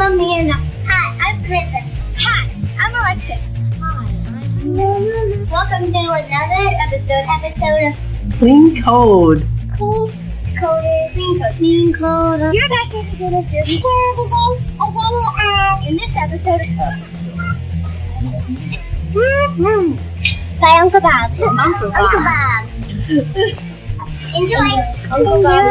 Amanda. Hi, I'm Samantha. Hi, I'm Alexis. Hi, I'm Welcome to another episode of Clean Code. Clean Code. Your best episode of to begin a journey of. In this episode by Uncle Bob. Uncle Bob. Enjoy. Uncle Bob.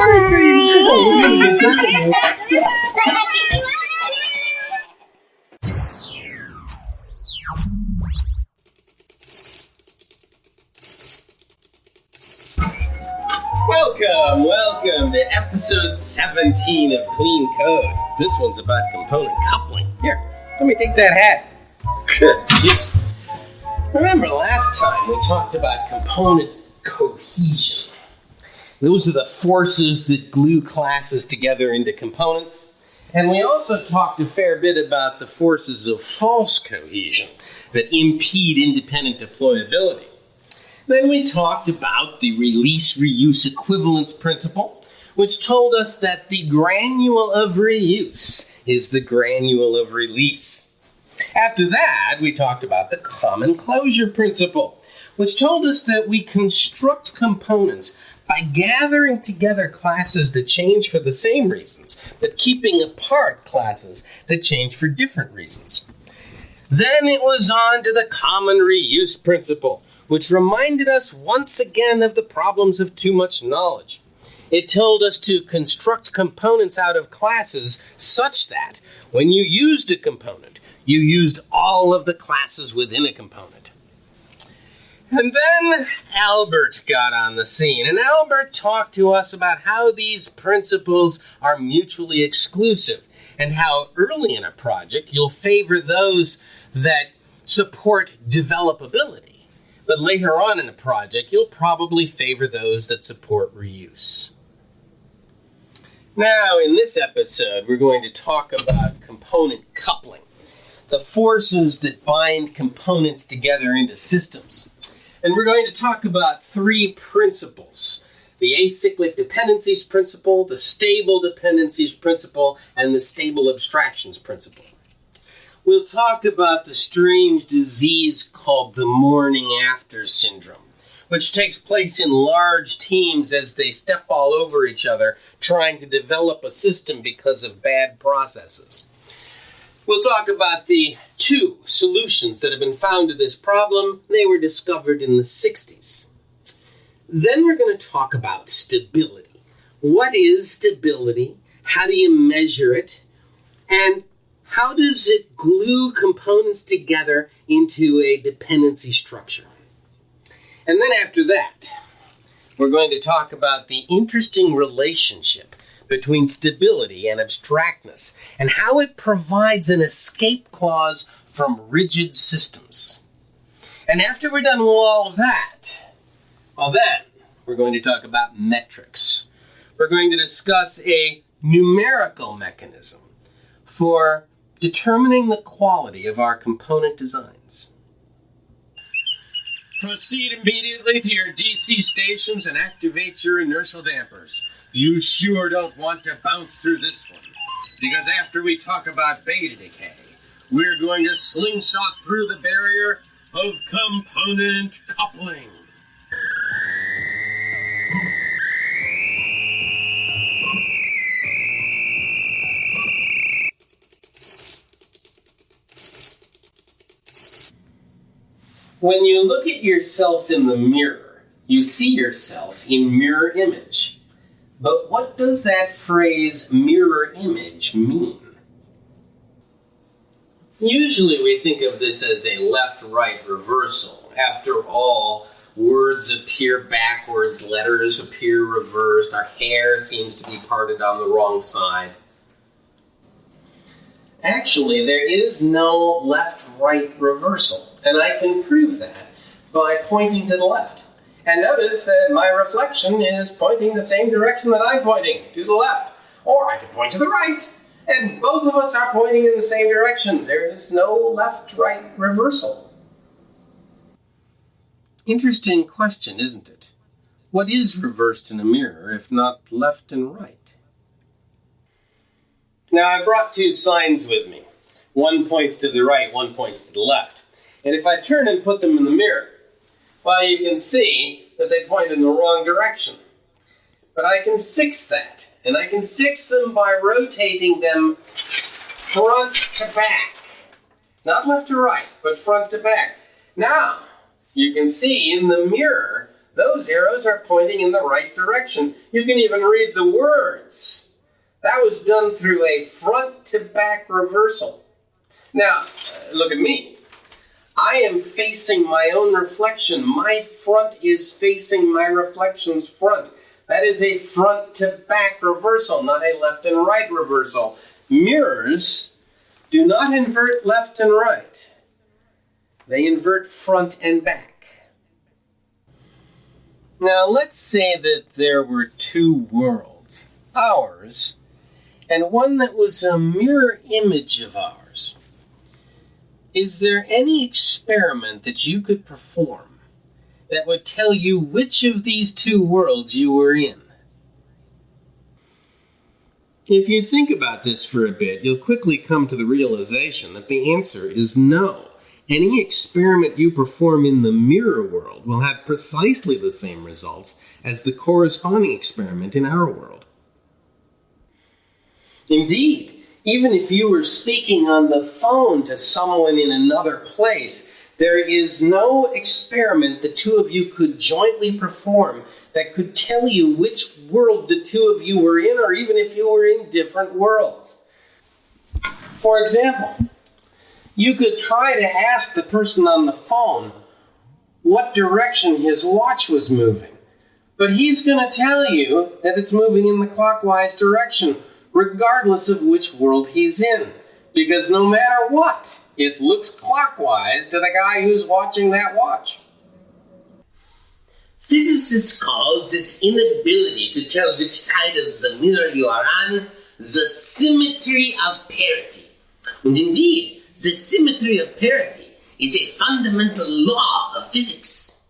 Welcome to episode 17 of Clean Code. This one's about component coupling. Here, let me take that hat. Yes. Remember last time we talked about component cohesion. Those are the forces that glue classes together into components. And we also talked a fair bit about the forces of false cohesion that impede independent deployability. Then we talked about the release-reuse equivalence principle, which told us that the granule of reuse is the granule of release. After that, we talked about the common closure principle, which told us that we construct components by gathering together classes that change for the same reasons, but keeping apart classes that change for different reasons. Then it was on to the common reuse principle, which reminded us once again of the problems of too much knowledge. It told us to construct components out of classes such that when you used a component, you used all of the classes within a component. And then Albert got on the scene, and Albert talked to us about how these principles are mutually exclusive, and how early in a project you'll favor those that support developability. But later on in the project, you'll probably favor those that support reuse. Now, in this episode, we're going to talk about component coupling, the forces that bind components together into systems. And we're going to talk about three principles: the acyclic dependencies principle, the stable dependencies principle, and the stable abstractions principle. We'll talk about the strange disease called the morning after syndrome, which takes place in large teams as they step all over each other, trying to develop a system because of bad processes. We'll talk about the two solutions that have been found to this problem. They were discovered in the 60s. Then we're going to talk about stability. What is stability? How do you measure it? And how does it glue components together into a dependency structure? And then after that, we're going to talk about the interesting relationship between stability and abstractness, and how it provides an escape clause from rigid systems. And after we're done with all of that, well then, we're going to talk about metrics. We're going to discuss a numerical mechanism for determining the quality of our component designs. Proceed immediately to your DC stations and activate your inertial dampers. You sure don't want to bounce through this one, because after we talk about beta decay, we're going to slingshot through the barrier of component coupling. When you look at yourself in the mirror, you see yourself in mirror image. But what does that phrase mirror image mean? Usually we think of this as a left-right reversal. After all, words appear backwards, letters appear reversed, our hair seems to be parted on the wrong side. Actually, there is no left-right reversal. And I can prove that by pointing to the left. And notice that my reflection is pointing the same direction that I'm pointing, to the left. Or I can point to the right, and both of us are pointing in the same direction. There is no left-right reversal. Interesting question, isn't it? What is reversed in a mirror if not left and right? Now, I brought two signs with me. One points to the right, one points to the left. And if I turn and put them in the mirror, well, you can see that they point in the wrong direction. But I can fix that. And I can fix them by rotating them front to back. Not left to right, but front to back. Now, you can see in the mirror, those arrows are pointing in the right direction. You can even read the words. That was done through a front to back reversal. Now, look at me. I am facing my own reflection. My front is facing my reflection's front. That is a front to back reversal, not a left and right reversal. Mirrors do not invert left and right. They invert front and back. Now, let's say that there were two worlds, ours, and one that was a mirror image of ours. Is there any experiment that you could perform that would tell you which of these two worlds you were in? If you think about this for a bit, you'll quickly come to the realization that the answer is no. Any experiment you perform in the mirror world will have precisely the same results as the corresponding experiment in our world. Indeed, even if you were speaking on the phone to someone in another place, there is no experiment the two of you could jointly perform that could tell you which world the two of you were in, or even if you were in different worlds. For example, you could try to ask the person on the phone what direction his watch was moving, but he's going to tell you that it's moving in the clockwise direction, regardless of which world he's in, because no matter what, it looks clockwise to the guy who's watching that watch. Physicists call this inability to tell which side of the mirror you are on the symmetry of parity. And indeed, the symmetry of parity is a fundamental law of physics.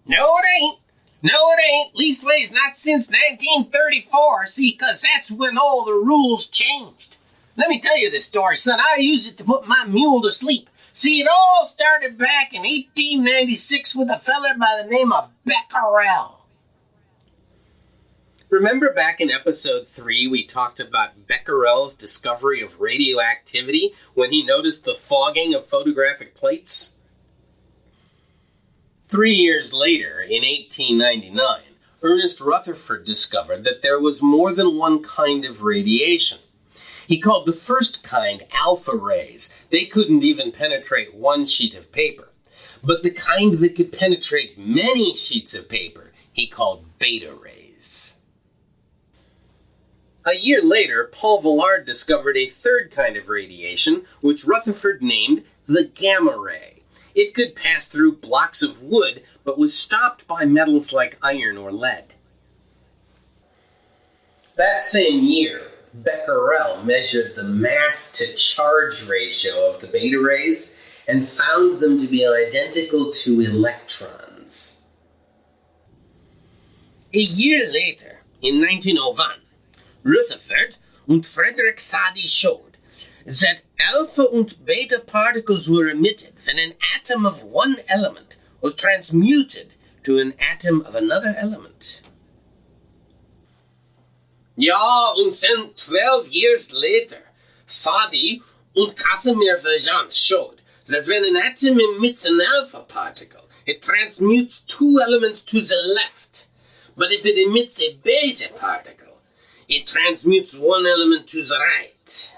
No, it ain't. No, it ain't. Leastways, not since 1934, see, because that's when all the rules changed. Let me tell you this story, son. I use it to put my mule to sleep. See, it all started back in 1896 with a feller by the name of Becquerel. Remember back in episode 3, we talked about Becquerel's discovery of radioactivity when he noticed the fogging of photographic plates? 3 years later, in 1899, Ernest Rutherford discovered that there was more than one kind of radiation. He called the first kind alpha rays. They couldn't even penetrate one sheet of paper. But the kind that could penetrate many sheets of paper, he called beta rays. A year later, Paul Villard discovered a third kind of radiation, which Rutherford named the gamma ray. It could pass through blocks of wood, but was stopped by metals like iron or lead. That same year, Becquerel measured the mass-to-charge ratio of the beta rays and found them to be identical to electrons. A year later, in 1901, Rutherford and Frederick Soddy showed that alpha and beta particles were emitted when an atom of one element was transmuted to an atom of another element. Ja, and then 12 years later, Soddy and Casimir-Vergent showed that when an atom emits an alpha particle, it transmutes two elements to the left. But if it emits a beta particle, it transmutes one element to the right.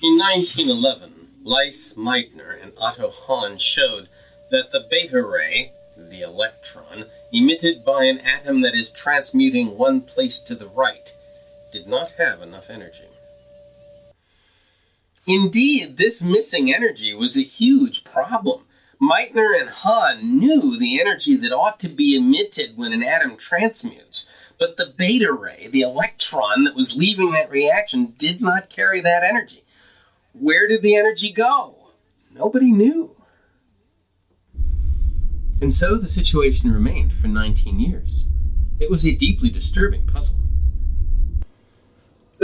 In 1911, Lise Meitner and Otto Hahn showed that the beta ray, the electron, emitted by an atom that is transmuting one place to the right, did not have enough energy. Indeed, this missing energy was a huge problem. Meitner and Hahn knew the energy that ought to be emitted when an atom transmutes, but the beta ray, the electron that was leaving that reaction, did not carry that energy. Where did the energy go? Nobody knew. And so the situation remained for 19 years. It was a deeply disturbing puzzle.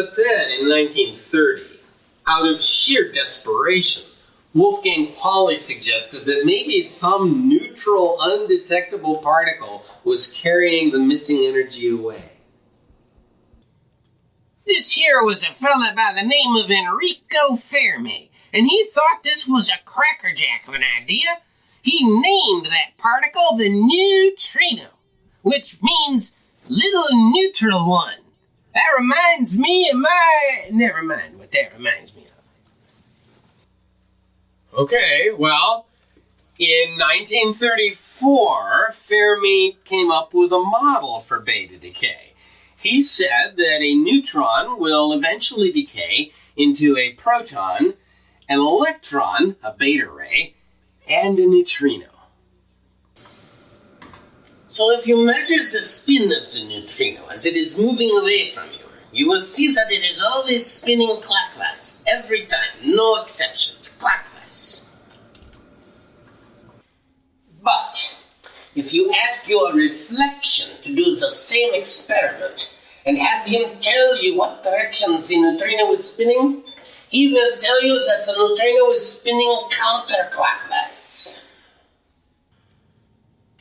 But then, in 1930, out of sheer desperation, Wolfgang Pauli suggested that maybe some neutral, undetectable particle was carrying the missing energy away. This here was a fella by the name of Enrico Fermi, and he thought this was a crackerjack of an idea. He named that particle the neutrino, which means little neutral one. That reminds me of my... Never mind what that reminds me of. Okay, well, in 1934, Fermi came up with a model for beta decay. He said that a neutron will eventually decay into a proton, an electron, a beta ray, and a neutrino. So if you measure the spin of the neutrino as it is moving away from you, you will see that it is always spinning clockwise, every time, no exceptions, clockwise. But if you ask your reflection to do the same experiment and have him tell you what direction the neutrino is spinning, he will tell you that the neutrino is spinning counterclockwise.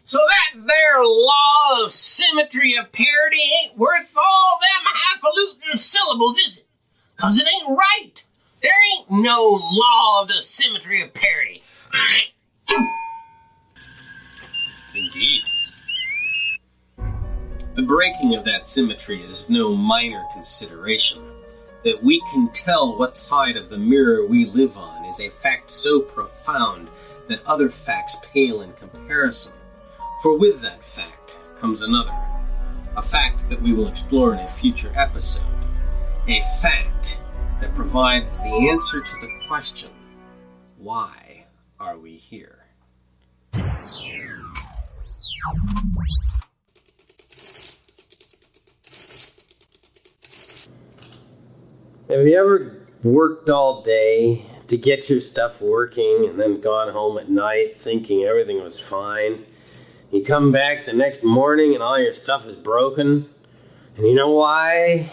So that there law of symmetry of parity ain't worth all them highfalutin syllables, is it? 'Cause it ain't right. There ain't no law of the symmetry of parity. Indeed. The breaking of that symmetry is no minor consideration. That we can tell what side of the mirror we live on is a fact so profound that other facts pale in comparison. For with that fact comes another, a fact that we will explore in a future episode, a fact that provides the answer to the question, why are we here? Have you ever worked all day to get your stuff working and then gone home at night thinking everything was fine? You come back the next morning and all your stuff is broken. And you know why?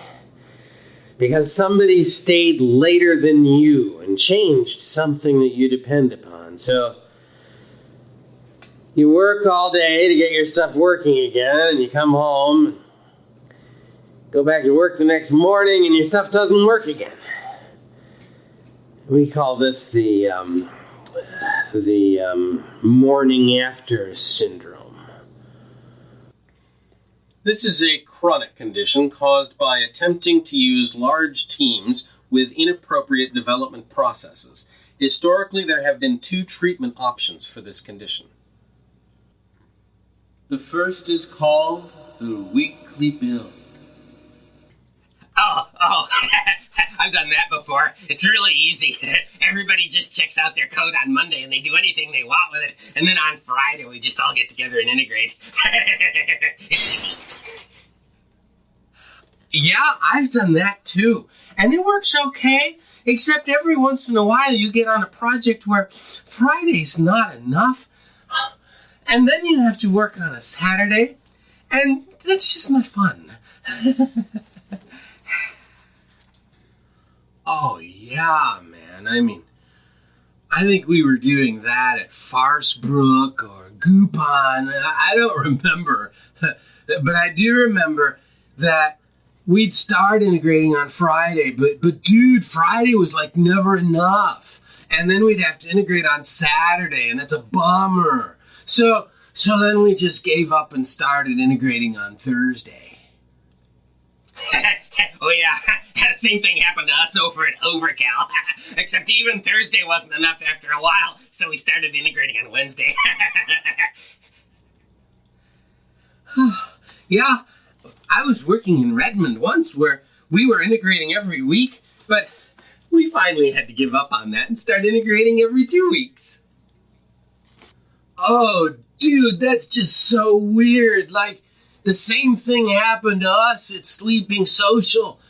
Because somebody stayed later than you and changed something that you depend upon. So you work all day to get your stuff working again, and you come home, go back to work the next morning, and your stuff doesn't work again. We call this the morning after syndrome. This is a chronic condition caused by attempting to use large teams with inappropriate development processes. Historically, there have been two treatment options for this condition. The first is called the weekly build. Oh, I've done that before. It's really easy. Everybody just checks out their code on Monday and they do anything they want with it. And then on Friday, we just all get together and integrate. Yeah, I've done that too. And it works okay, except every once in a while you get on a project where Friday's not enough. And then you have to work on a Saturday. And that's just not fun. Oh, yeah, man. I mean, I think we were doing that at Farsbrook or Goupon. I don't remember. But I do remember that we'd start integrating on Friday. But dude, Friday was like never enough. And then we'd have to integrate on Saturday, and that's a bummer. So then we just gave up and started integrating on Thursday. Oh yeah, same thing happened to us over at Overcal. Except even Thursday wasn't enough after a while, so we started integrating on Wednesday. Yeah, I was working in Redmond once where we were integrating every week, but we finally had to give up on that and start integrating every 2 weeks. Oh, dude, that's just so weird. Like, the same thing happened to us at Sleeping Social.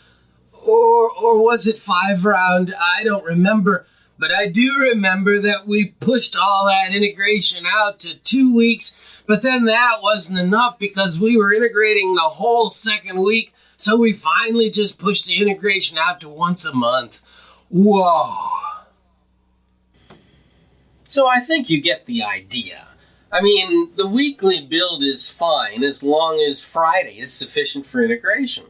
Or was it 5 Round? I don't remember. But I do remember that we pushed all that integration out to 2 weeks. But then that wasn't enough because we were integrating the whole second week. So we finally just pushed the integration out to once a month. Whoa. So I think you get the idea. I mean, the weekly build is fine as long as Friday is sufficient for integration.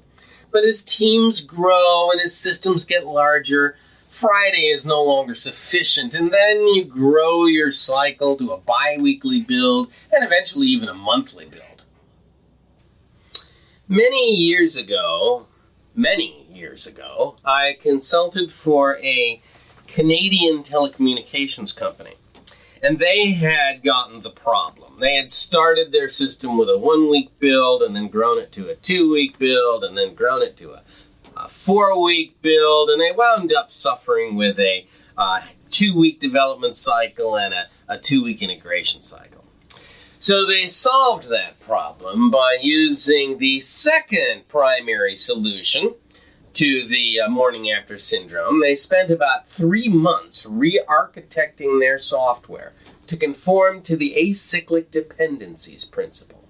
But as teams grow and as systems get larger, Friday is no longer sufficient, and then you grow your cycle to a bi-weekly build and eventually even a monthly build. Many years ago, I consulted for a Canadian telecommunications company. And they had gotten the problem. They had started their system with a 1-week build and then grown it to a 2-week build and then grown it to a 4-week build. And they wound up suffering with a 2-week development cycle and a 2-week integration cycle. So they solved that problem by using the second primary solution to the morning after syndrome. They spent about 3 months re-architecting their software to conform to the acyclic dependencies principle.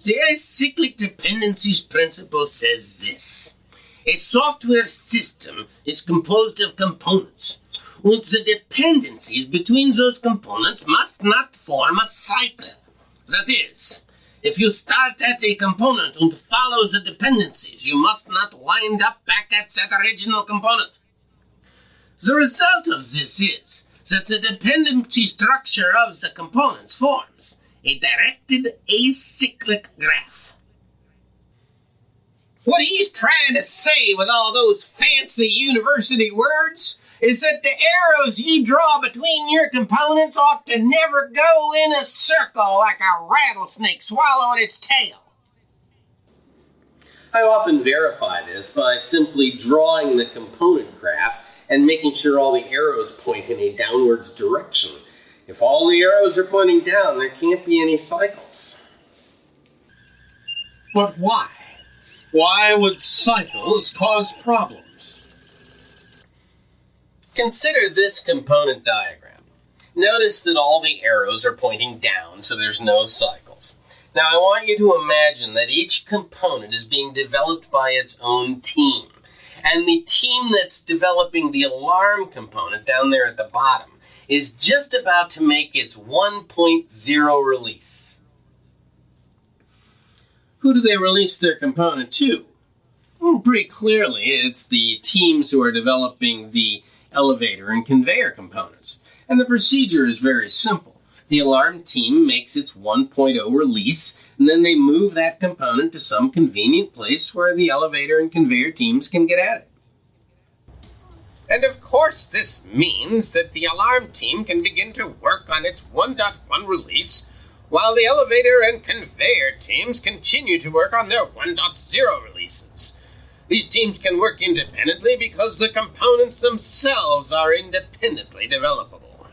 The acyclic dependencies principle says this. A software system is composed of components, and the dependencies between those components must not form a cycle. That is, if you start at a component and follow the dependencies, you must not wind up back at that original component. The result of this is that the dependency structure of the components forms a directed acyclic graph. What he's trying to say with all those fancy university words is that the arrows you draw between your components ought to never go in a circle like a rattlesnake swallowing its tail. I often verify this by simply drawing the component graph and making sure all the arrows point in a downwards direction. If all the arrows are pointing down, there can't be any cycles. But why? Why would cycles cause problems? Consider this component diagram. Notice that all the arrows are pointing down, so there's no cycles. Now I want you to imagine that each component is being developed by its own team. And the team that's developing the alarm component down there at the bottom is just about to make its 1.0 release. Who do they release their component to? Well, pretty clearly, it's the teams who are developing the elevator and conveyor components. And the procedure is very simple. The alarm team makes its 1.0 release, and then they move that component to some convenient place where the elevator and conveyor teams can get at it. And of course this means that the alarm team can begin to work on its 1.1 release, while the elevator and conveyor teams continue to work on their 1.0 releases. These teams can work independently because the components themselves are independently developable.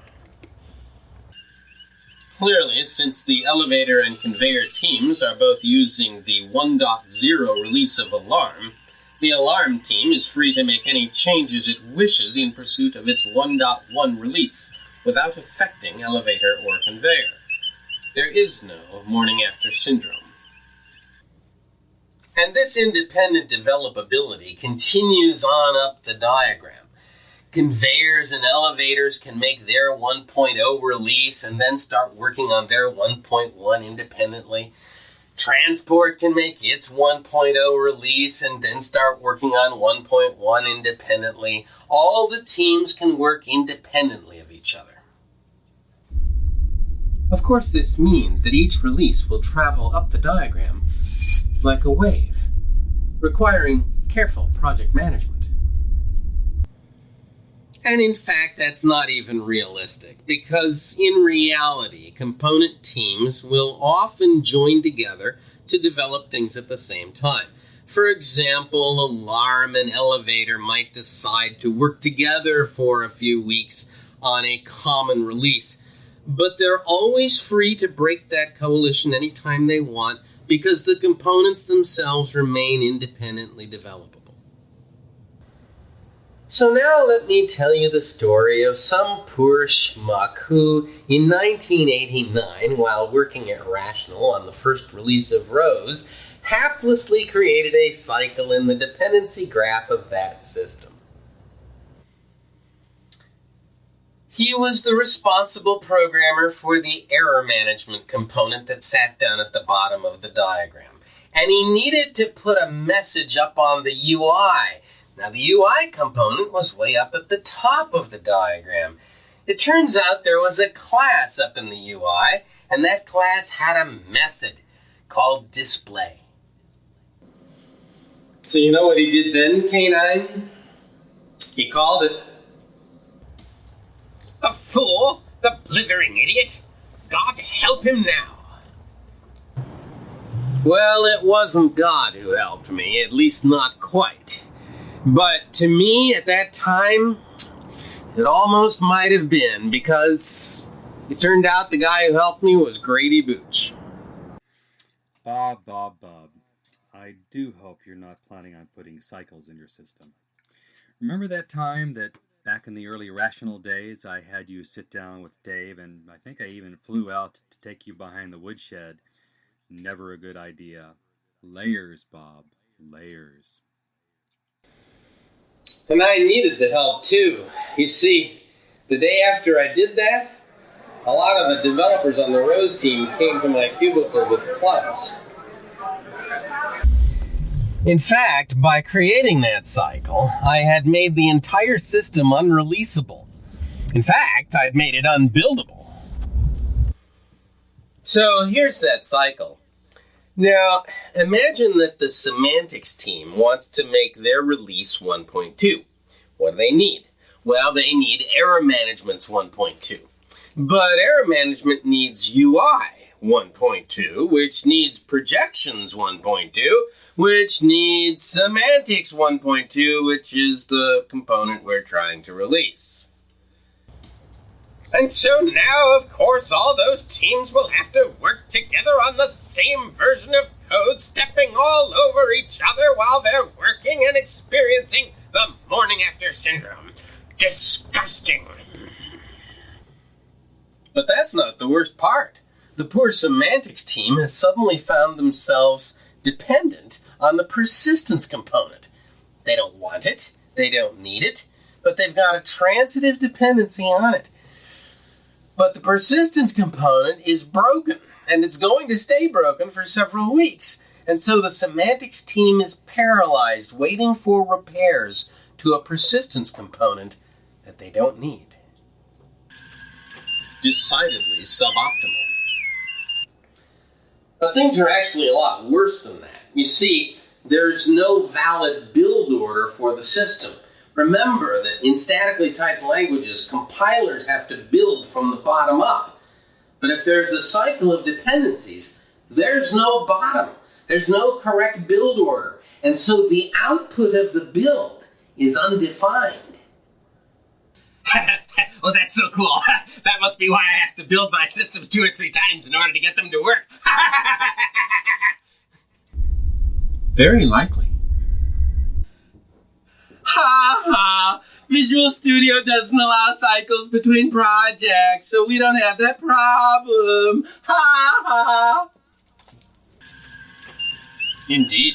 Clearly, since the elevator and conveyor teams are both using the 1.0 release of alarm, the alarm team is free to make any changes it wishes in pursuit of its 1.1 release without affecting elevator or conveyor. There is no morning after syndrome. And this independent developability continues on up the diagram. Conveyors and elevators can make their 1.0 release and then start working on their 1.1 independently. Transport can make its 1.0 release and then start working on 1.1 independently. All the teams can work independently of each other. Of course, this means that each release will travel up the diagram like a wave, requiring careful project management. And in fact, that's not even realistic, because in reality, component teams will often join together to develop things at the same time. For example, alarm and elevator might decide to work together for a few weeks on a common release, but they're always free to break that coalition anytime they want, because the components themselves remain independently developable. So now let me tell you the story of some poor schmuck who, in 1989, while working at Rational on the first release of Rose, haplessly created a cycle in the dependency graph of that system. He was the responsible programmer for the error management component that sat down at the bottom of the diagram. And he needed to put a message up on the UI. Now, the UI component was way up at the top of the diagram. It turns out there was a class up in the UI, and that class had a method called display. So you know what he did then, K9? He called it The fool! The blithering idiot! God help him now! Well, it wasn't God who helped me, at least not quite. But to me, at that time, it almost might have been, because it turned out the guy who helped me was Grady Booch. Bob. I do hope you're not planning on putting cycles in your system. Remember that time that back in the early rational days I had you sit down with Dave, and I think I even flew out to take you behind the woodshed? Never a good idea. Layers, Bob. Layers. And I needed the help too. You see, the day after I did that, a lot of the developers on the Rose team came to my cubicle with clubs. In fact, by creating that cycle, I had made the entire system unreleasable. In fact, I'd made it unbuildable. So here's that cycle. Now, imagine that the semantics team wants to make their release 1.2. What do they need? Well, they need error management's 1.2. But error management needs UI 1.2, which needs projections 1.2, which needs semantics 1.2, which is the component we're trying to release. And so now, of course, all those teams will have to work together on the same version of code, stepping all over each other while they're working and experiencing the morning after syndrome. Disgusting. But that's not the worst part. The poor semantics team has suddenly found themselves dependent on the persistence component. They don't want it, they don't need it, but they've got a transitive dependency on it. But the persistence component is broken, and it's going to stay broken for several weeks. And so the semantics team is paralyzed, waiting for repairs to a persistence component that they don't need. Decidedly suboptimal. But things are actually a lot worse than that. You see, there's no valid build order for the system. Remember that in statically typed languages, compilers have to build from the bottom up. But if there's a cycle of dependencies, there's no bottom. There's no correct build order. And so the output of the build is undefined. Oh, that's so cool. That must be why I have to build my systems 2 or 3 times in order to get them to work. Very likely. Ha ha! Visual Studio doesn't allow cycles between projects, so we don't have that problem. Ha ha! Indeed.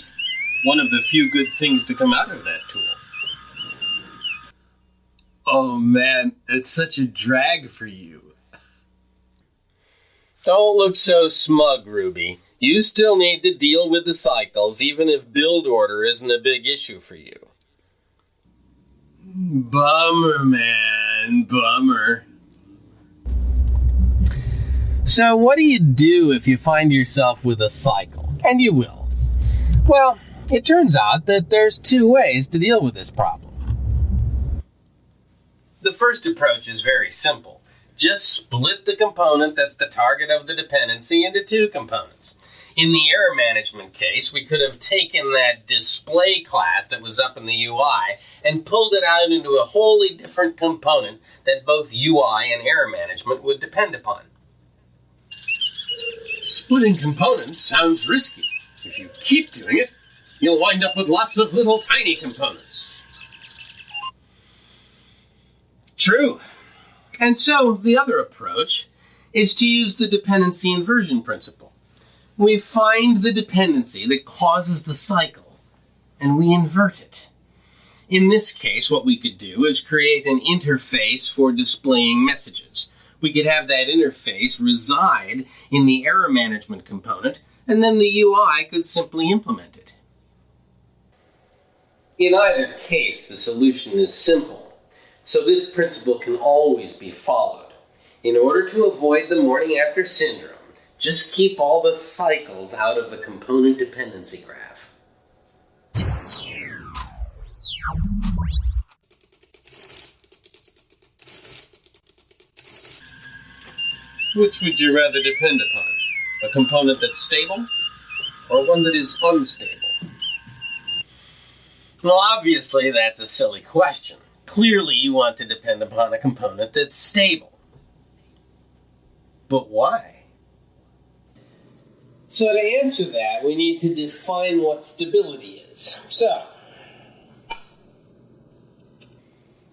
One of the few good things to come out of that tool. Oh man, it's such a drag for you. Don't look so smug, Ruby. You still need to deal with the cycles, even if build order isn't a big issue for you. Bummer, man. Bummer. So what do you do if you find yourself with a cycle? And you will. Well, it turns out that there's 2 ways to deal with this problem. The first approach is very simple. Just split the component that's the target of the dependency into 2 components. In the error management case, we could have taken that display class that was up in the UI and pulled it out into a wholly different component that both UI and error management would depend upon. Splitting components sounds risky. If you keep doing it, you'll wind up with lots of little tiny components. True. And so the other approach is to use the dependency inversion principle. We find the dependency that causes the cycle, and we invert it. In this case, what we could do is create an interface for displaying messages. We could have that interface reside in the error management component, and then the UI could simply implement it. In either case, the solution is simple, so this principle can always be followed. In order to avoid the morning after syndrome, just keep all the cycles out of the component dependency graph. Which would you rather depend upon? A component that's stable, or one that is unstable? Well, obviously that's a silly question. Clearly you want to depend upon a component that's stable. But why? So to answer that, we need to define what stability is. So,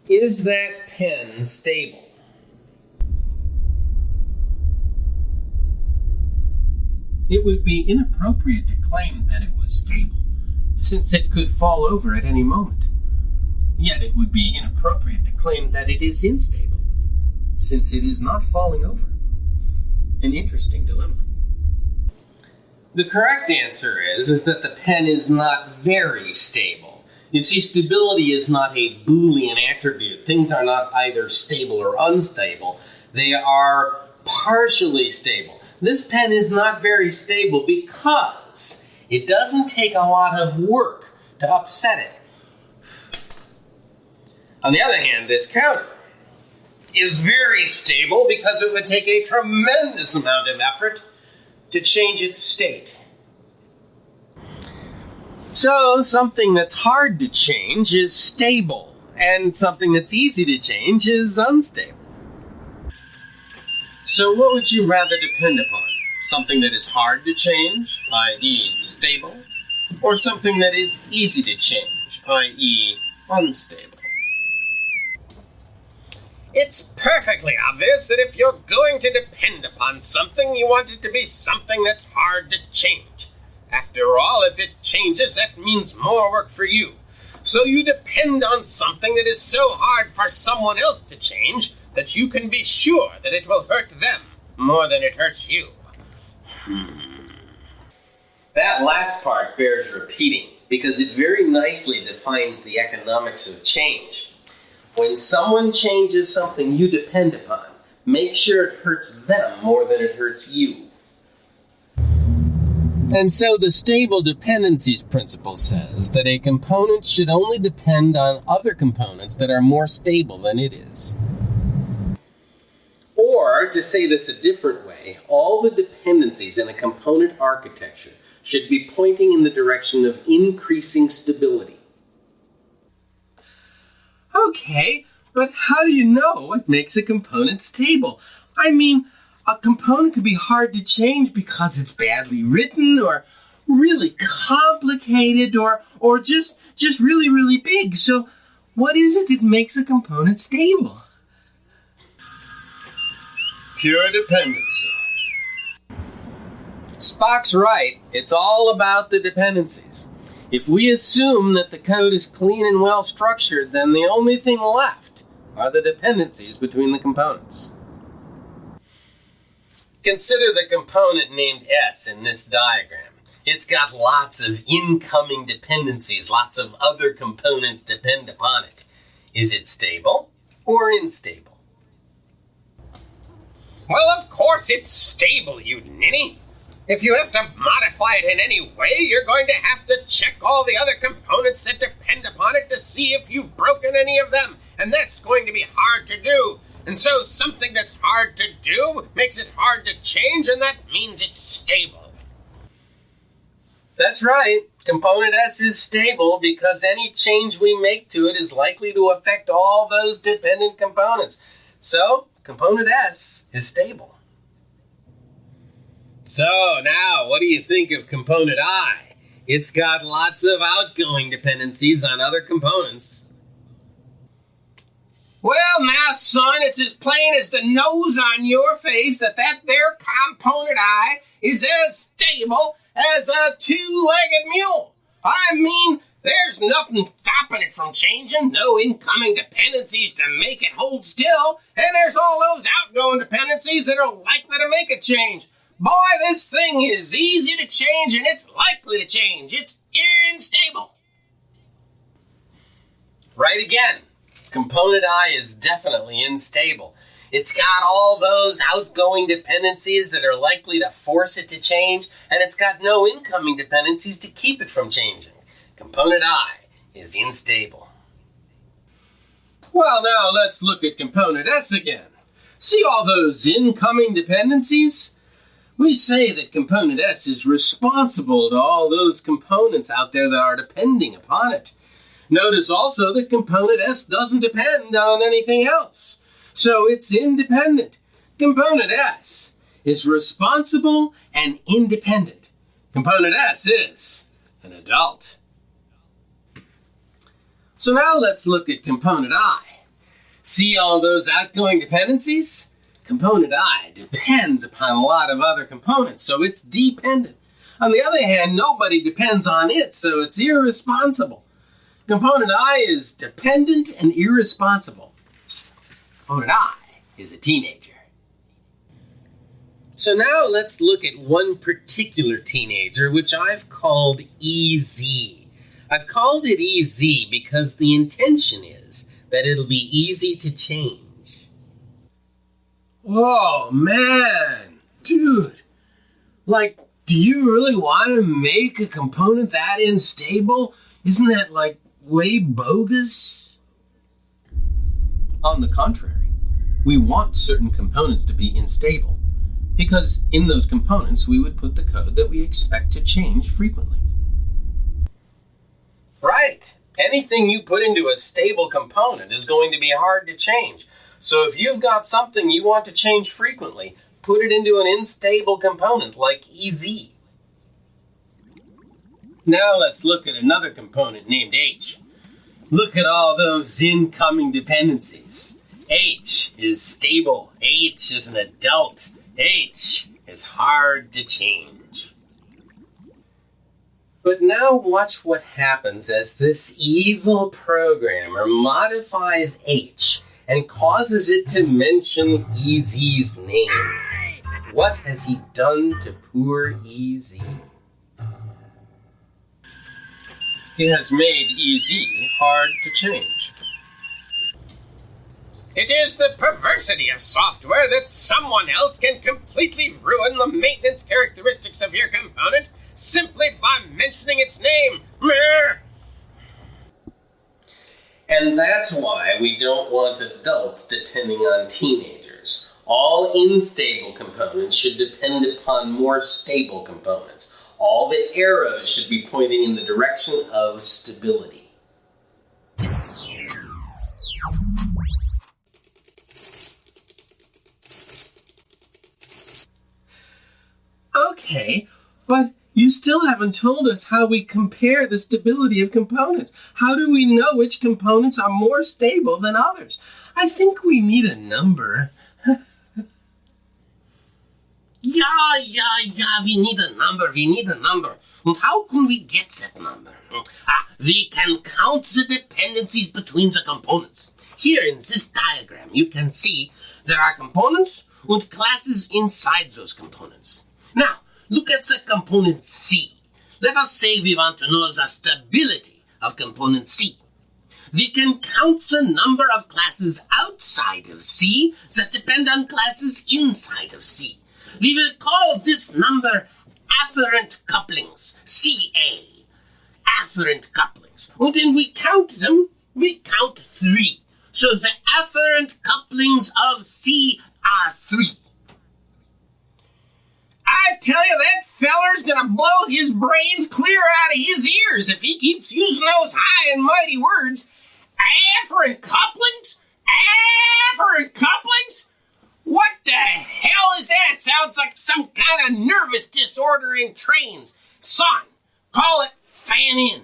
is that pen stable? It would be inappropriate to claim that it was stable, since it could fall over at any moment. Yet it would be inappropriate to claim that it is unstable, since it is not falling over. An interesting dilemma. The correct answer is that the pen is not very stable. You see, stability is not a Boolean attribute. Things are not either stable or unstable. They are partially stable. This pen is not very stable because it doesn't take a lot of work to upset it. On the other hand, this counter is very stable because it would take a tremendous amount of effort to change its state. So, something that's hard to change is stable, and something that's easy to change is unstable. So what would you rather depend upon? Something that is hard to change, i.e. stable, or something that is easy to change, i.e. unstable? It's perfectly obvious that if you're going to depend upon something, you want it to be something that's hard to change. After all, if it changes, that means more work for you. So you depend on something that is so hard for someone else to change that you can be sure that it will hurt them more than it hurts you. That last part bears repeating, because it very nicely defines the economics of change. When someone changes something you depend upon, make sure it hurts them more than it hurts you. And so the stable dependencies principle says that a component should only depend on other components that are more stable than it is. Or, to say this a different way, all the dependencies in a component architecture should be pointing in the direction of increasing stability. Okay, but how do you know what makes a component stable? I mean, a component could be hard to change because it's badly written, or really complicated, or just really, really big. So what is it that makes a component stable? Pure dependency. Spock's right. It's all about the dependencies. If we assume that the code is clean and well structured, then the only thing left are the dependencies between the components. Consider the component named S in this diagram. It's got lots of incoming dependencies, lots of other components depend upon it. Is it stable or unstable? Well, of course it's stable, you ninny. If you have to modify it in any way, you're going to have to check all the other components that depend upon it to see if you've broken any of them. And that's going to be hard to do. And so something that's hard to do makes it hard to change, and that means it's stable. That's right. Component S is stable because any change we make to it is likely to affect all those dependent components. So, component S is stable. So, now, what do you think of component I? It's got lots of outgoing dependencies on other components. Well, now, son, it's as plain as the nose on your face that there component I is as stable as a two-legged mule. I mean, there's nothing stopping it from changing, no incoming dependencies to make it hold still, and there's all those outgoing dependencies that are likely to make it change. Boy, this thing is easy to change, and it's likely to change. It's unstable. Right again. Component I is definitely unstable. It's got all those outgoing dependencies that are likely to force it to change, and it's got no incoming dependencies to keep it from changing. Component I is unstable. Well, now let's look at component S again. See all those incoming dependencies? We say that component S is responsible to all those components out there that are depending upon it. Notice also that component S doesn't depend on anything else, so it's independent. Component S is responsible and independent. Component S is an adult. So now let's look at component I. See all those outgoing dependencies? Component I depends upon a lot of other components, so it's dependent. On the other hand, nobody depends on it, so it's irresponsible. Component I is dependent and irresponsible. Component I is a teenager. So now let's look at one particular teenager, which I've called EZ. I've called it EZ because the intention is that it'll be easy to change. Oh, man. Dude. Like, do you really want to make a component that unstable? Isn't that, like, way bogus? On the contrary, we want certain components to be unstable, because in those components we would put the code that we expect to change frequently. Right. Anything you put into a stable component is going to be hard to change. So if you've got something you want to change frequently, put it into an unstable component like EZ. Now let's look at another component named H. Look at all those incoming dependencies. H is stable. H is an adult. H is hard to change. But now watch what happens as this evil programmer modifies H and causes it to mention EZ's name. What has he done to poor EZ? He has made EZ hard to change. It is the perversity of software that someone else can completely ruin the maintenance characteristics of your component simply by mentioning its name. And that's why we don't want adults depending on teenagers. All unstable components should depend upon more stable components. All the arrows should be pointing in the direction of stability. Okay, but you still haven't told us how we compare the stability of components. How do we know which components are more stable than others? I think we need a number. Yeah, we need a number. And how can we get that number? We can count the dependencies between the components. Here in this diagram, you can see there are components and classes inside those components. Now, look at the component C. Let us say we want to know the stability of component C. We can count the number of classes outside of C that depend on classes inside of C. We will call this number afferent couplings, CA. Afferent couplings. And when we count them, we count 3. So the afferent couplings of C are 3. I tell you, that feller's gonna blow his brains clear out of his ears if he keeps using those high and mighty words. Afferent couplings? Afferent couplings? What the hell is that? Sounds like some kind of nervous disorder in trains. Son, call it fan in.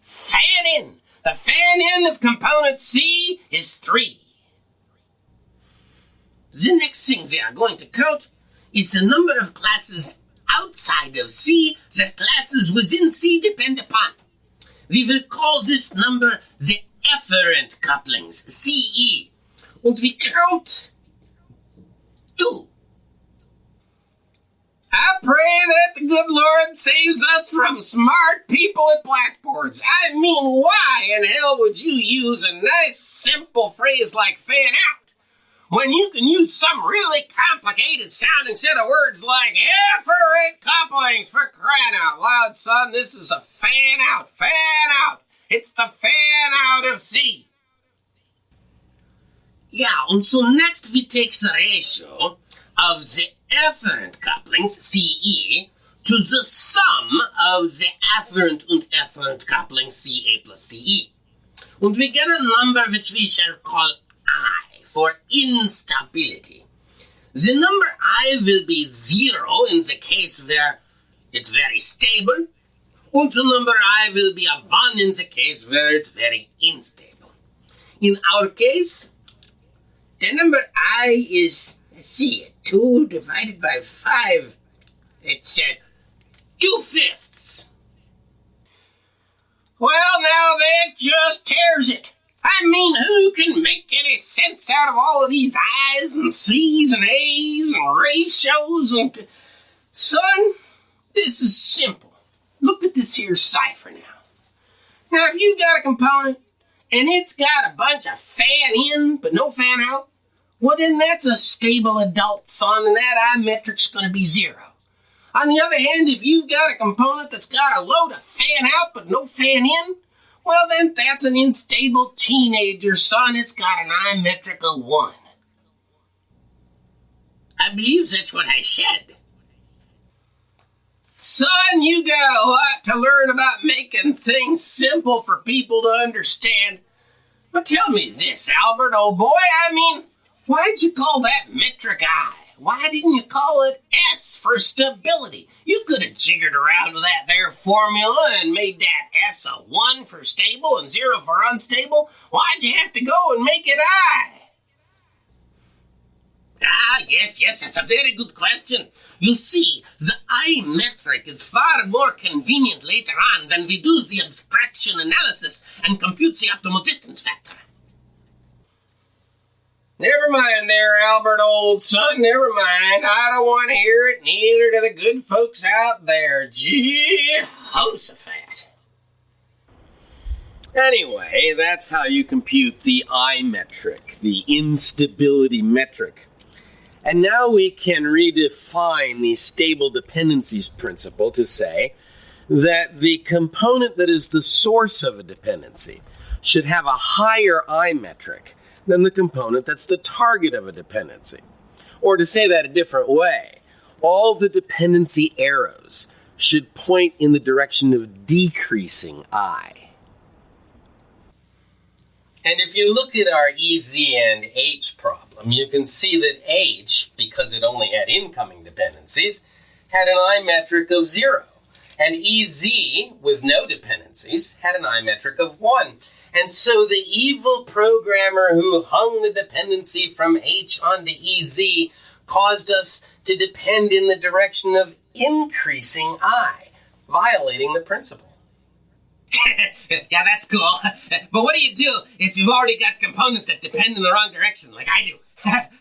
Fan in. The fan in of component C is 3. The next thing we are going to count is the number of classes outside of C that classes within C depend upon. We will call this number the efferent couplings, CE. And we count 2. I pray that the good Lord saves us from smart people at blackboards. I mean, why in hell would you use a nice, simple phrase like fan out when you can use some really complicated sounding set of words like efferent couplings? For crying out loud, son, this is a fan out, fan out. It's the fan out of C. Yeah, and so next we take the ratio of the efferent couplings, CE, to the sum of the afferent and efferent couplings, CA plus CE. And we get a number which we shall call I for instability. The number I will be 0 in the case where it's very stable, and the number I will be a 1 in the case where it's very unstable. In our case, the number I is, let's see, 2 divided by 5, it's 2/5. Well, now that just tears it. I mean, who can make any sense out of all of these I's and C's and A's and ratios and... Son, this is simple. Look at this here cipher now. Now, if you've got a component and it's got a bunch of fan in but no fan out, well, then that's a stable adult, son, and that I metric's going to be 0. On the other hand, if you've got a component that's got a load of fan out but no fan in, well, then that's an unstable teenager, son. It's got an I metric of 1. I believe that's what I said. Son, you got a lot to learn about making things simple for people to understand. But tell me this, Albert, old boy, I mean, why'd you call that metric I? Why didn't you call it S for stability? You could have jiggered around with that there formula and made that S a 1 for stable and 0 for unstable. Why'd you have to go and make it I? Yes, that's a very good question. You see, the I metric is far more convenient later on when we do the abstraction analysis and compute the optimal distance factor. Never mind there, Albert, old son, never mind. I don't want to hear it, neither do the good folks out there. Jehoshaphat. Anyway, that's how you compute the I metric, the instability metric. And now we can redefine the stable dependencies principle to say that the component that is the source of a dependency should have a higher I metric than the component that's the target of a dependency. Or to say that a different way, all the dependency arrows should point in the direction of decreasing I. And if you look at our EZ and H problem, you can see that H, because it only had incoming dependencies, had an I metric of 0. And EZ, with no dependencies, had an I metric of 1. And so the evil programmer who hung the dependency from H onto EZ caused us to depend in the direction of increasing I, violating the principle. Yeah, that's cool. But what do you do if you've already got components that depend in the wrong direction, like I do?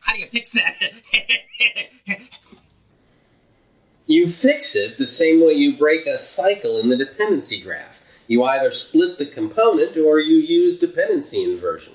How do you fix that? You fix it the same way you break a cycle in the dependency graph. You either split the component or you use dependency inversion.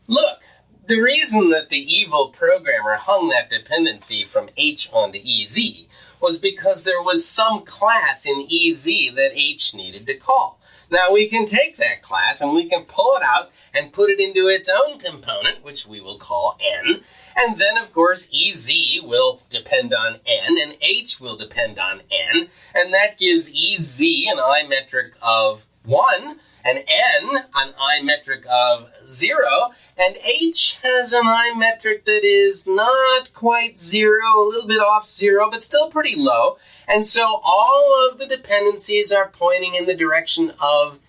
Look, the reason that the evil programmer hung that dependency from H onto EZ was because there was some class in EZ that H needed to call. Now we can take that class and we can pull it out and put it into its own component, which we will call N. And then, of course, EZ will depend on N, and H will depend on N. And that gives EZ an I metric of 1, and N an I metric of 0, and H has an I metric that is not quite 0, a little bit off 0, but still pretty low. And so all of the dependencies are pointing in the direction of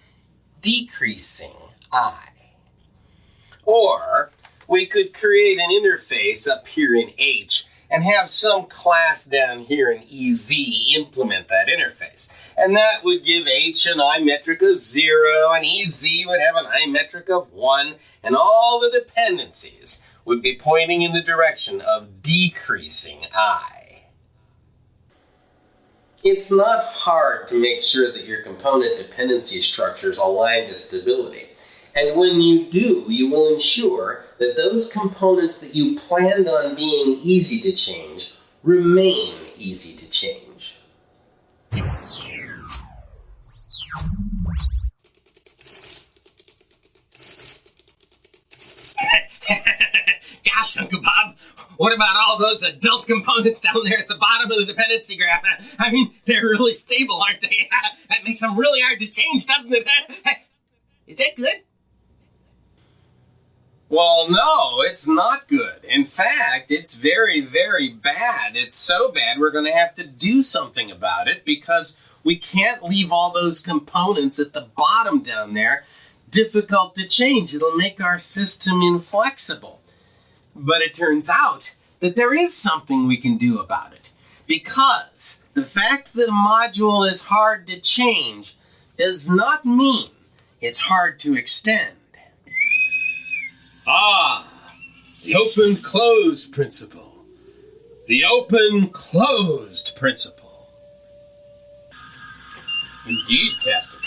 decreasing I. Or, we could create an interface up here in H and have some class down here in EZ implement that interface. And that would give H an I metric of 0, and EZ would have an I metric of 1, and all the dependencies would be pointing in the direction of decreasing I. It's not hard to make sure that your component dependency structures align to stability. And when you do, you will ensure that those components that you planned on being easy to change remain easy to change. Gosh, Uncle Bob, what about all those adult components down there at the bottom of the dependency graph? I mean, they're really stable, aren't they? That makes them really hard to change, doesn't it? Is that good? Well, no, it's not good. In fact, it's very, very bad. It's so bad we're going to have to do something about it because we can't leave all those components at the bottom down there difficult to change. It'll make our system inflexible. But it turns out that there is something we can do about it, because the fact that a module is hard to change does not mean it's hard to extend. Ah, the open-closed principle. The open-closed principle. Indeed, Captain.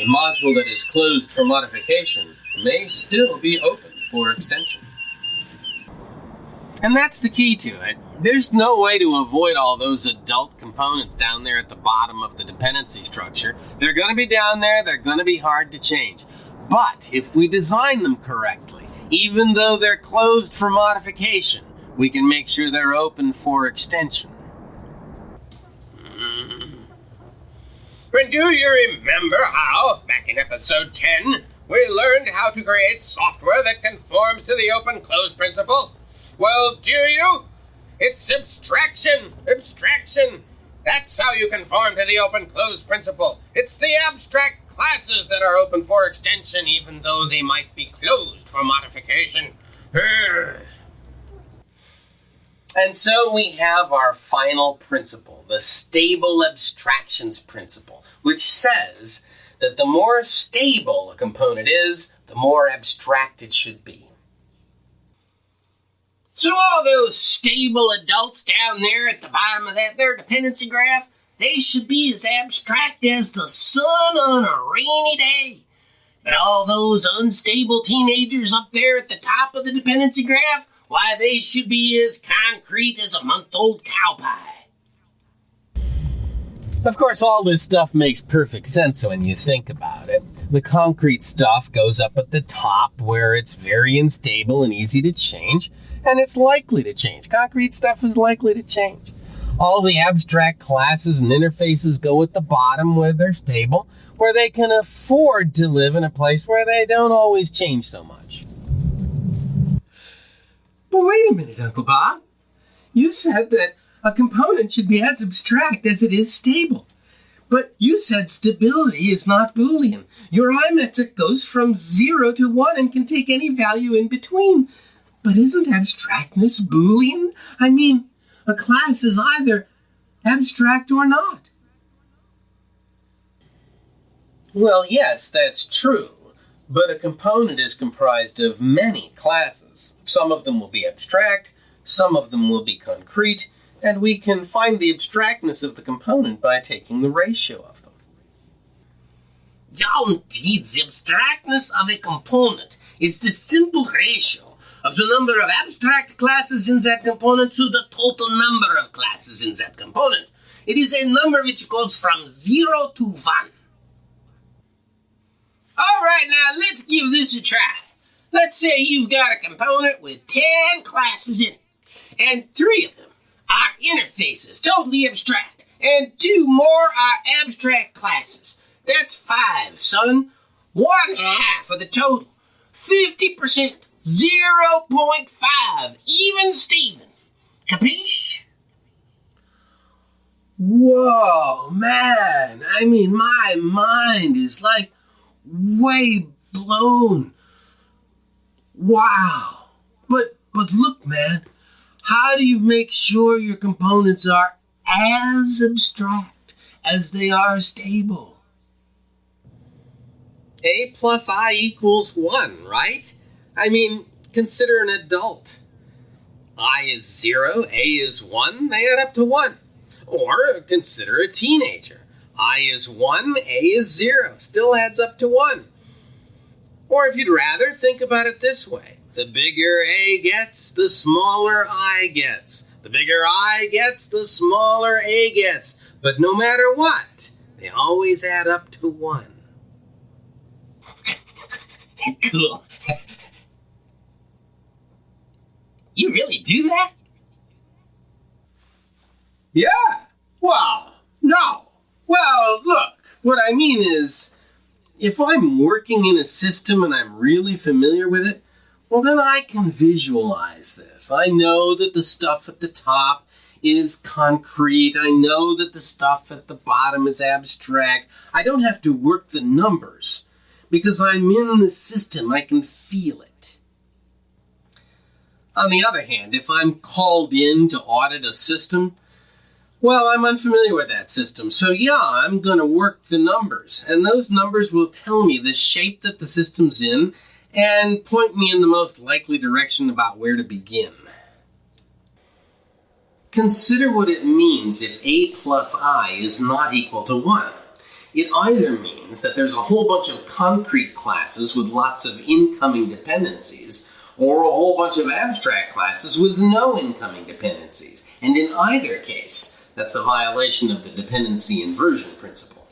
A module that is closed for modification may still be open for extension. And that's the key to it. There's no way to avoid all those adult components down there at the bottom of the dependency structure. They're going to be down there, they're going to be hard to change. But if we design them correctly, even though they're closed for modification, we can make sure they're open for extension. And do you remember how, back in episode 10, we learned how to create software that conforms to the open-closed principle? Well, do you? It's abstraction. Abstraction. That's how you conform to the open-closed principle. It's the abstract classes that are open for extension, even though they might be closed for modification. And so we have our final principle, the stable abstractions principle, which says that the more stable a component is, the more abstract it should be. So all those stable adults down there at the bottom of their dependency graph, they should be as abstract as the sun on a rainy day. But all those unstable teenagers up there at the top of the dependency graph, why, they should be as concrete as a month-old cow pie. Of course, all this stuff makes perfect sense when you think about it. The concrete stuff goes up at the top where it's very unstable and easy to change, and it's likely to change. Concrete stuff is likely to change. All the abstract classes and interfaces go at the bottom where they're stable, where they can afford to live in a place where they don't always change so much. But wait a minute, Uncle Bob. You said that a component should be as abstract as it is stable. But you said stability is not Boolean. Your I metric goes from 0 to 1 and can take any value in between. But isn't abstractness Boolean? I mean, a class is either abstract or not. Well, yes, that's true. But a component is comprised of many classes. Some of them will be abstract, some of them will be concrete, and we can find the abstractness of the component by taking the ratio of them. Yeah, indeed, the abstractness of a component is the simple ratio of the number of abstract classes in that component to the total number of classes in that component. It is a number which goes from 0 to 1. All right, now let's give this a try. Let's say you've got a component with 10 classes in it, and 3 of them are interfaces, totally abstract, and 2 more are abstract classes. That's 5, son. 1/2 of the total. 50%. 0.5. Even Steven. Capiche? Whoa, man. I mean, my mind is like way blown. Wow. but look, man. How do you make sure your components are as abstract as they are stable? A plus I equals 1, right? I mean, consider an adult. I is 0, A is 1, they add up to 1. Or consider a teenager. I is 1, A is 0, still adds up to 1. Or if you'd rather, think about it this way. The bigger A gets, the smaller I gets. The bigger I gets, the smaller A gets. But no matter what, they always add up to 1. Cool. You really do that? Yeah. Well, no. Well, look, what I mean is, if I'm working in a system and I'm really familiar with it, well, then I can visualize this. I know that the stuff at the top is concrete. I know that the stuff at the bottom is abstract. I don't have to work the numbers because I'm in the system. I can feel it. On the other hand, if I'm called in to audit a system, well, I'm unfamiliar with that system. So yeah, I'm going to work the numbers. And those numbers will tell me the shape that the system's in and point me in the most likely direction about where to begin. Consider what it means if A plus I is not equal to 1. It either means that there's a whole bunch of concrete classes with lots of incoming dependencies, or a whole bunch of abstract classes with no incoming dependencies. And in either case, that's a violation of the dependency inversion principle.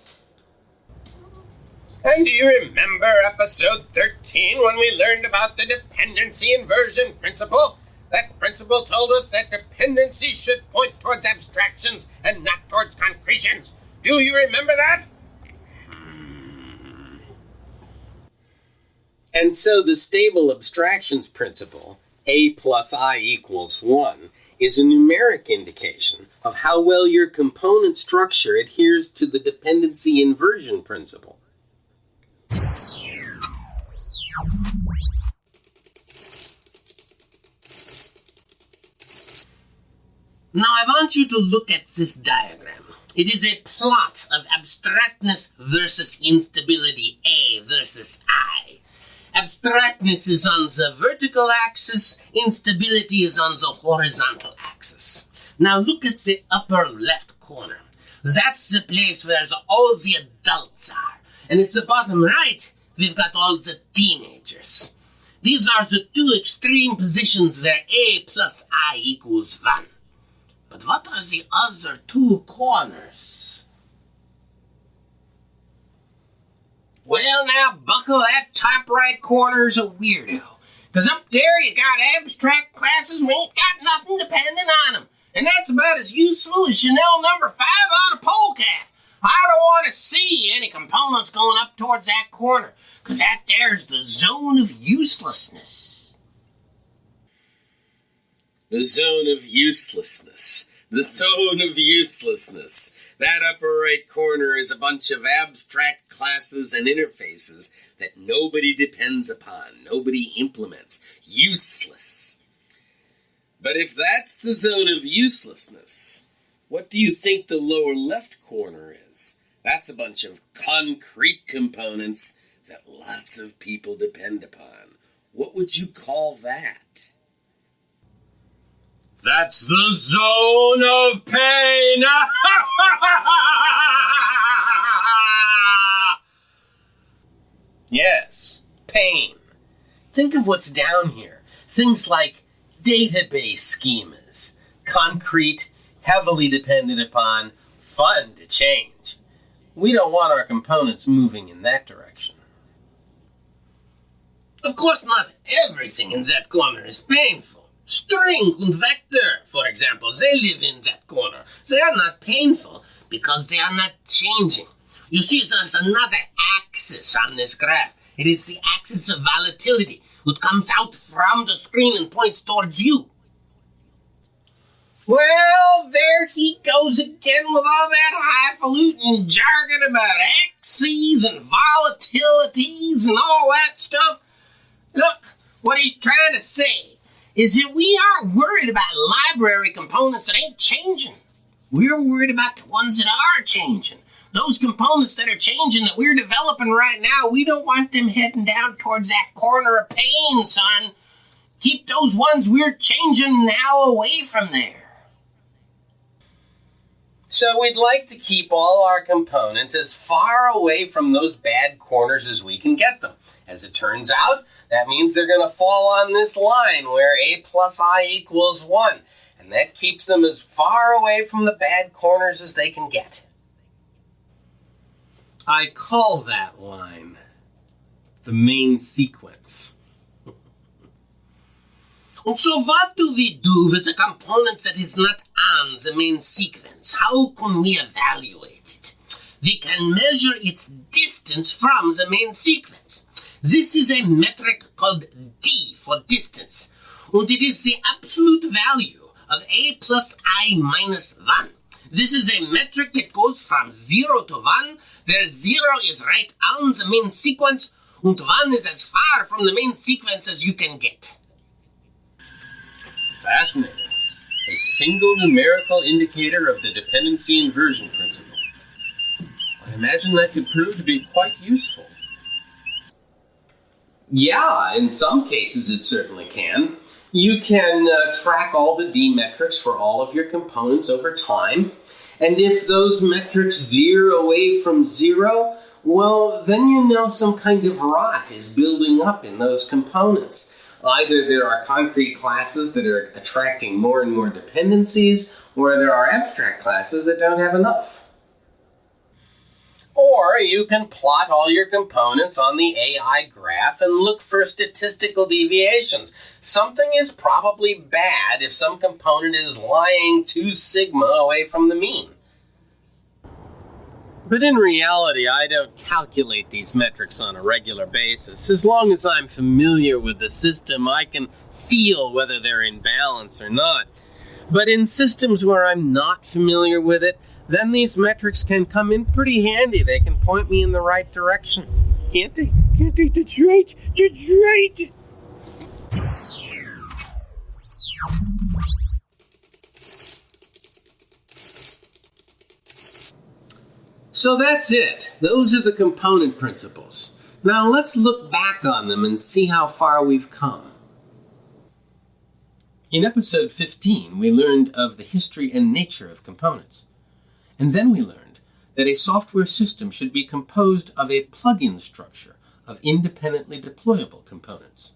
And do you remember episode 13 when we learned about the dependency inversion principle? That principle told us that dependencies should point towards abstractions and not towards concretions. Do you remember that? And so the stable abstractions principle, A plus I equals 1, is a numeric indication of how well your component structure adheres to the dependency inversion principle. Now I want you to look at this diagram. It is a plot of abstractness versus instability, A versus I. Abstractness is on the vertical axis, instability is on the horizontal axis. Now look at the upper left corner. That's the place where all the adults are. And at the bottom right, we've got all the teenagers. These are the two extreme positions where A plus I equals 1. But what are the other two corners? Well, now, Bucko, that top right corner's a weirdo. Because up there you got abstract classes and ain't got nothing dependent on them. And that's about as useful as Chanel number 5 on a polecat. I don't want to see any components going up towards that corner, because that there's the zone of uselessness. The zone of uselessness. The zone of uselessness. That upper right corner is a bunch of abstract classes and interfaces that nobody depends upon, nobody implements. Useless. But if that's the zone of uselessness, what do you think the lower left corner is? That's a bunch of concrete components that lots of people depend upon. What would you call that? That's the zone of pain. Yes, pain. Think of what's down here. Things like database schemas, concrete, heavily dependent upon, fun to change. We don't want our components moving in that direction. Of course, not everything in that corner is painful. String and vector, for example, they live in that corner. They are not painful because they are not changing. You see, there's another axis on this graph. It is the axis of volatility. It comes out from the screen and points towards you. Well, there he goes again with all that highfalutin jargon about axes and volatilities and all that stuff. Look, what he's trying to say is that we aren't worried about library components that ain't changing. We're worried about the ones that are changing. Those components that are changing that we're developing right now, we don't want them heading down towards that corner of pain, son. Keep those ones we're changing now away from there. So we'd like to keep all our components as far away from those bad corners as we can get them. As it turns out, that means they're going to fall on this line where a plus I equals 1. And that keeps them as far away from the bad corners as they can get. I call that line the main sequence. And so what do we do with a component that is not on the main sequence? How can we evaluate it? We can measure its distance from the main sequence. This is a metric called d for distance, and it is the absolute value of a plus I minus 1. This is a metric that goes from 0 to 1, where 0 is right on the main sequence, and 1 is as far from the main sequence as you can get. Fascinating. A single numerical indicator of the dependency inversion principle. I imagine that could prove to be quite useful. Yeah, in some cases it certainly can. You can track all the D metrics for all of your components over time. And if those metrics veer away from 0, well, then you know some kind of rot is building up in those components. Either there are concrete classes that are attracting more and more dependencies, or there are abstract classes that don't have enough. Or you can plot all your components on the AI graph and look for statistical deviations. Something is probably bad if some component is lying 2 sigma away from the mean. But in reality, I don't calculate these metrics on a regular basis. As long as I'm familiar with the system, I can feel whether they're in balance or not. But in systems where I'm not familiar with it, then these metrics can come in pretty handy. They can point me in the right direction. Can't they? Can't they? That's right. That's right. So that's it. Those are the component principles. Now let's look back on them and see how far we've come. In episode 15, we learned of the history and nature of components. And then we learned that a software system should be composed of a plug-in structure of independently deployable components.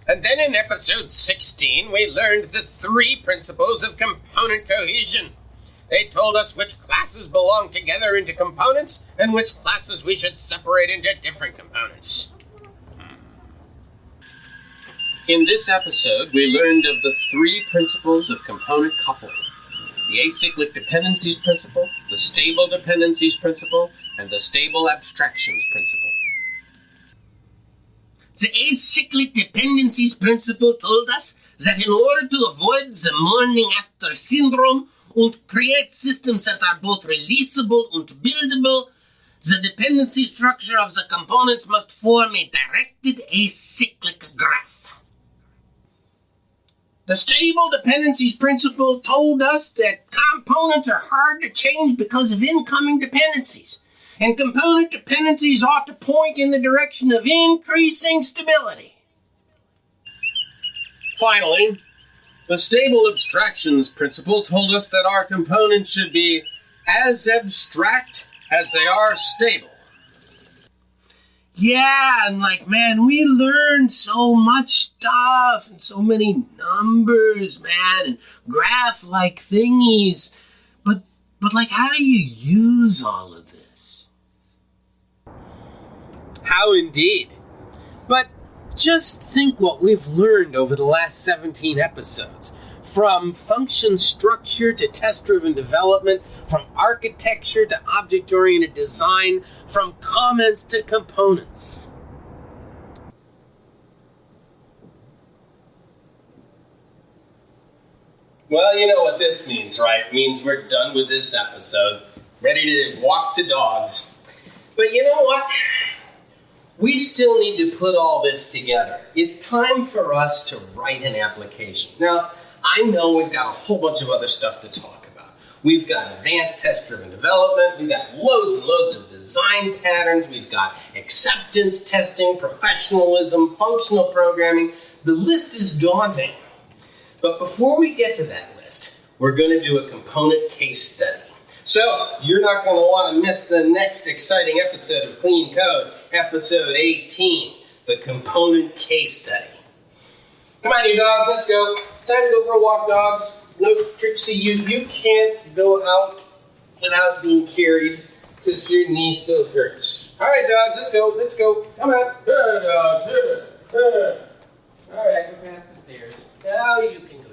And then in episode 16, we learned the 3 principles of component cohesion. They told us which classes belong together into components and which classes we should separate into different components. In this episode, we learned of the 3 principles of component coupling: the acyclic dependencies principle, the stable dependencies principle, and the stable abstractions principle. The acyclic dependencies principle told us that in order to avoid the morning after syndrome and create systems that are both releasable and buildable, the dependency structure of the components must form a directed acyclic graph. The stable dependencies principle told us that components are hard to change because of incoming dependencies, and component dependencies ought to point in the direction of increasing stability. Finally, the stable abstractions principle told us that our components should be as abstract as they are stable. Yeah, and man, we learned so much stuff and so many numbers, man, and graph-like thingies. But how do you use all of this? How indeed. But just think what we've learned over the last 17 episodes. From function structure to test-driven development, from architecture to object-oriented design, from comments to components. Well, you know what this means, right? It means we're done with this episode, ready to walk the dogs. But you know what? we still need to put all this together. It's time for us to write an application. Now, I know we've got a whole bunch of other stuff to talk about. We've got advanced test-driven development, we've got loads and loads of design patterns, we've got acceptance testing, professionalism, functional programming. The list is daunting. But before we get to that list, we're going to do a component case study. So, you're not going to want to miss the next exciting episode of Clean Code, episode 18, the component case study. Come on, you dogs, let's go. Time to go for a walk, dogs. No, Trixie, you can't go out without being carried because your knee still hurts. All right, dogs, let's go. Come on. Good, dogs, good. All right, go past the stairs. Now you can go down.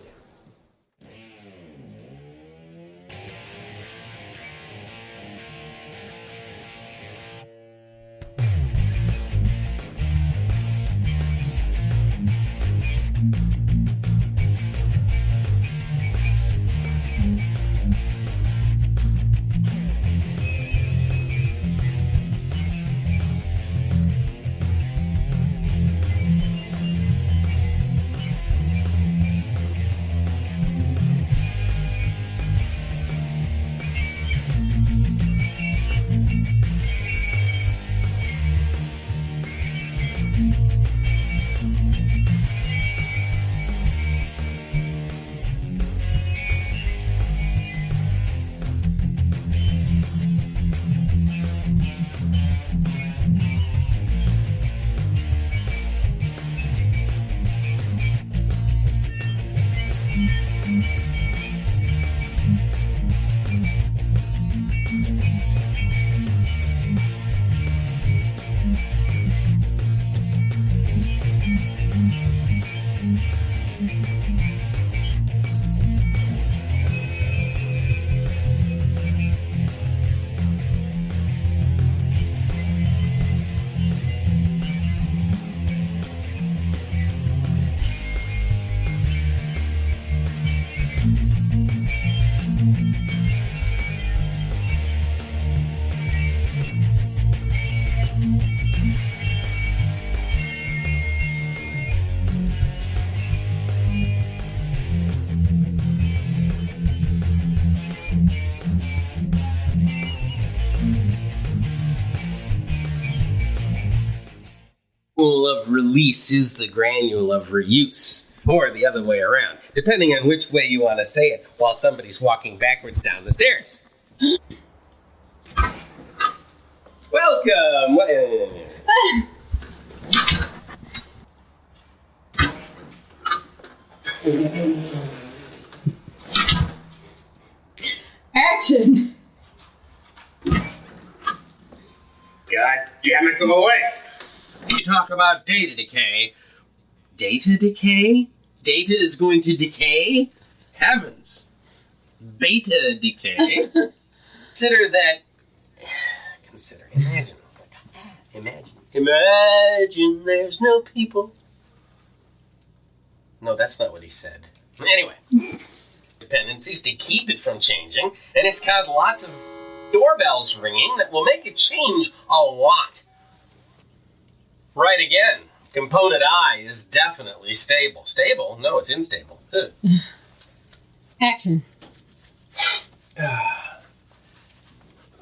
Of release is the granule of reuse, or the other way around, depending on which way you want to say it while somebody's walking backwards down the stairs. Welcome! Action! God damn it, go away! You talk about data decay. Data decay? Data is going to decay? Heavens. Beta decay? Imagine there's no people. No, that's not what he said. Anyway. Dependencies to keep it from changing, and it's got lots of doorbells ringing that will make it change a lot. Right again. Component I is definitely stable. Stable? No, it's unstable. Action.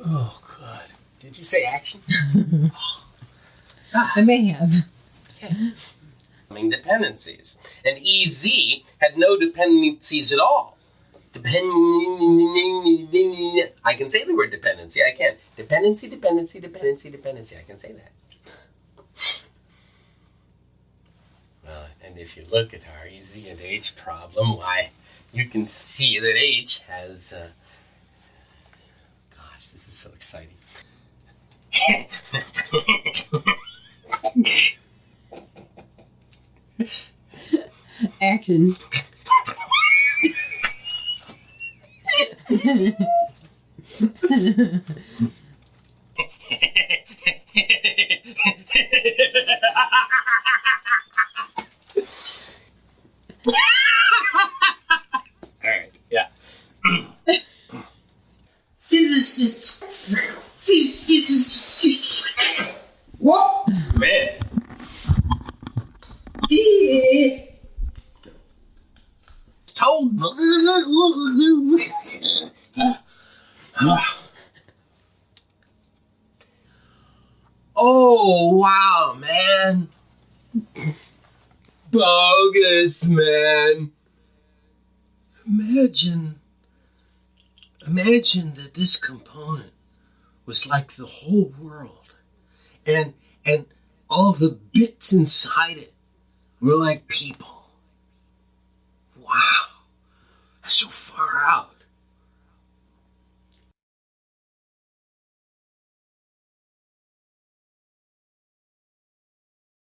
Oh, God. Did you say action? I may have. Okay. Dependencies. And EZ had no dependencies at all. I can say the word dependency. I can. Dependency. I can say that. Well, and if you look at our EZ and H problem, why, you can see that H has... Gosh, this is so exciting. Action. Alright, yeah. What? Man, man. Bogus, man. Imagine that this component was like the whole world, and all of the bits inside it were like people. Wow, that's so far out.